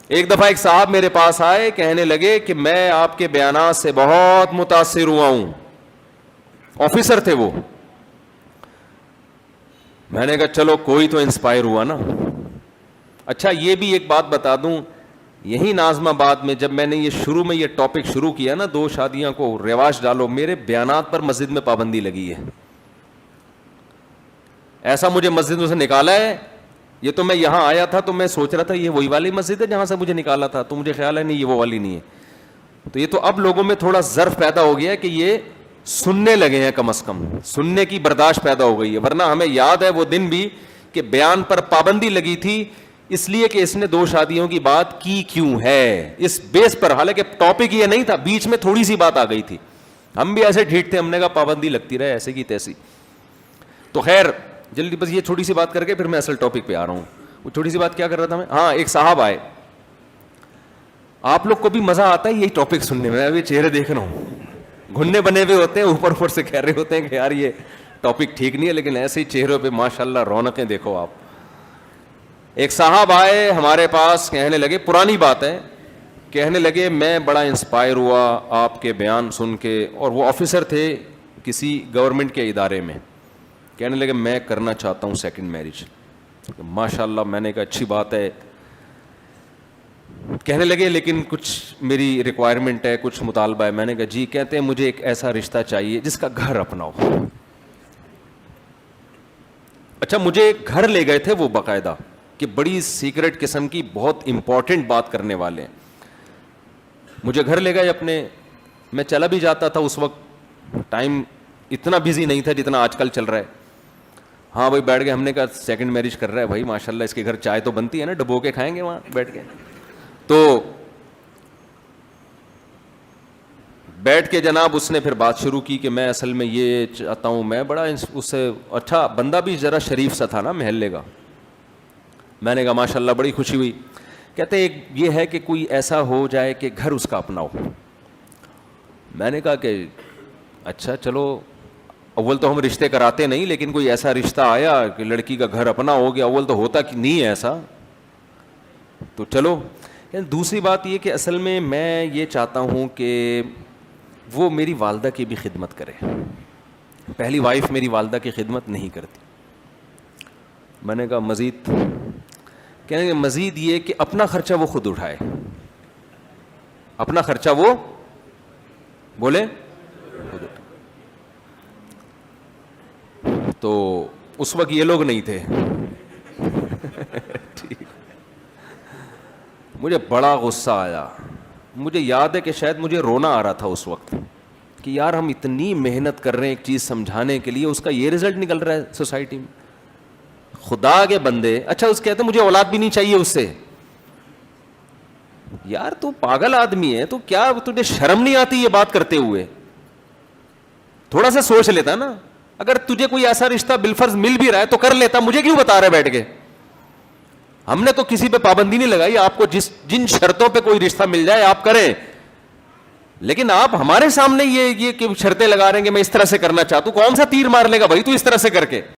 ایک دفعہ ایک صاحب میرے پاس آئے, کہنے لگے کہ میں آپ کے بیانات سے بہت متاثر ہوا ہوں. آفیسر تھے وہ. میں نے کہا چلو کوئی تو انسپائر ہوا نا. اچھا یہ بھی ایک بات بتا دوں, یہی ناظم آباد میں جب میں نے یہ ٹاپک شروع کیا نا, 2 شادیاں کو رواج ڈالو, میرے بیانات پر مسجد میں پابندی لگی ہے. ایسا مجھے مسجدوں سے نکالا ہے. یہ تو میں یہاں آیا تھا تو میں سوچ رہا تھا یہ وہی والی مسجد ہے جہاں سے مجھے نکالا تھا, تو مجھے خیال ہے نہیں یہ وہ والی نہیں ہے. تو یہ تو اب لوگوں میں تھوڑا ظرف پیدا ہو گیا ہے کہ یہ سننے لگے ہیں, کم از کم سننے کی برداشت پیدا ہو گئی ہے. ورنہ ہمیں یاد ہے وہ دن بھی کہ بیان پر پابندی لگی تھی اس لیے کہ اس نے 2 شادیوں کی بات کی کیوں ہے, اس بیس پر. حالانکہ ٹاپک یہ نہیں تھا, بیچ میں تھوڑی سی بات آ گئی تھی. ہم بھی ایسے ڈھیٹ تھے, ہم نے کہا پابندی لگتی رہے ایسے کی تیسی. تو خیر جلدی بس یہ چھوٹی سی بات کر کے پھر میں اصل ٹاپک پہ آ رہا ہوں. وہ چھوٹی سی بات کیا کر رہا تھا میں, ہاں ایک صاحب آئے. آپ لوگ کو بھی مزہ آتا ہے یہی ٹاپک سننے میں. ابھی چہرے دیکھ رہا ہوں گھننے بنے ہوئے ہوتے ہیں, اوپر سے کہہ رہے ہوتے ہیں کہ یار یہ ٹاپک ٹھیک نہیں ہے, لیکن ایسے ہی چہروں پہ ماشاءاللہ رونقیں دیکھو آپ. ایک صاحب آئے ہمارے پاس, کہنے لگے, پرانی بات ہے, کہنے لگے میں بڑا انسپائر ہوا آپ کے بیان سن کے. اور وہ آفیسر تھے کسی گورنمنٹ کے ادارے میں. کہنے لگے میں کرنا چاہتا ہوں سیکنڈ میرج. ماشاءاللہ. میں نے کہا اچھی بات ہے. کہنے لگے لیکن کچھ میری ریکوائرمنٹ ہے, کچھ مطالبہ ہے. میں نے کہا جی. کہتے ہیں مجھے ایک ایسا رشتہ چاہیے جس کا گھر اپنا ہو. اچھا مجھے ایک گھر لے گئے تھے وہ باقاعدہ, کہ بڑی سیکرٹ قسم کی بہت امپورٹنٹ بات کرنے والے ہیں. مجھے گھر لے گئے اپنے. میں چلا بھی جاتا تھا اس وقت, ٹائم اتنا بزی نہیں تھا جتنا آج کل چل رہا ہے. ہاں بھائی بیٹھ گئے. ہم نے کہا سیکنڈ میرج کر رہا ہے بھائی ماشاءاللہ, اس کے گھر چائے تو بنتی ہے نا, ڈبو کے کھائیں گے وہاں بیٹھ کے. تو بیٹھ کے جناب اس نے پھر بات شروع کی کہ میں اصل میں یہ چاہتا ہوں. میں بڑا اس سے اچھا بندہ بھی ذرا شریف سا تھا نا محلے کا. میں نے کہا ماشاءاللہ بڑی خوشی ہوئی. کہتے ایک یہ ہے کہ کوئی ایسا ہو جائے کہ گھر اس کا اپنا ہو. میں نے کہا کہ اچھا چلو, اول تو ہم رشتے کراتے نہیں, لیکن کوئی ایسا رشتہ آیا کہ لڑکی کا گھر اپنا ہو گیا, اول تو ہوتا کہ نہیں ہے ایسا, تو چلو. دوسری بات یہ کہ اصل میں یہ چاہتا ہوں کہ وہ میری والدہ کی بھی خدمت کرے. پہلی وائف میری والدہ کی خدمت نہیں کرتی. میں نے کہا مزید, کہنے کہ مزید یہ کہ اپنا خرچہ وہ خود اٹھائے. اپنا خرچہ وہ بولے خود اٹھائے. تو اس وقت یہ لوگ نہیں تھے. مجھے بڑا غصہ آیا. مجھے یاد ہے کہ شاید مجھے رونا آ رہا تھا اس وقت کہ یار ہم اتنی محنت کر رہے ہیں ایک چیز سمجھانے کے لیے, اس کا یہ رزلٹ نکل رہا ہے سوسائٹی میں. خدا کے بندے. اچھا اس کہتے مجھے اولاد بھی نہیں چاہیے اس سے. یار تو پاگل آدمی ہے, تو کیا تجھے شرم نہیں آتی یہ بات کرتے ہوئے؟ تھوڑا سا سوچ لیتا نا. اگر تجھے کوئی ایسا رشتہ بالفرض مل بھی رہا ہے تو کر لیتا, مجھے کیوں بتا رہے بیٹھ کے؟ ہم نے تو کسی پہ پابندی نہیں لگائی. آپ کو جن شرطوں پہ کوئی رشتہ مل جائے آپ کریں, لیکن آپ ہمارے سامنے یہ شرطیں لگا رہے ہیں کہ میں اس طرح سے کرنا چاہتا ہوں. کون سا تیر مار لے گا بھائی تو اس طرح سے کر کے؟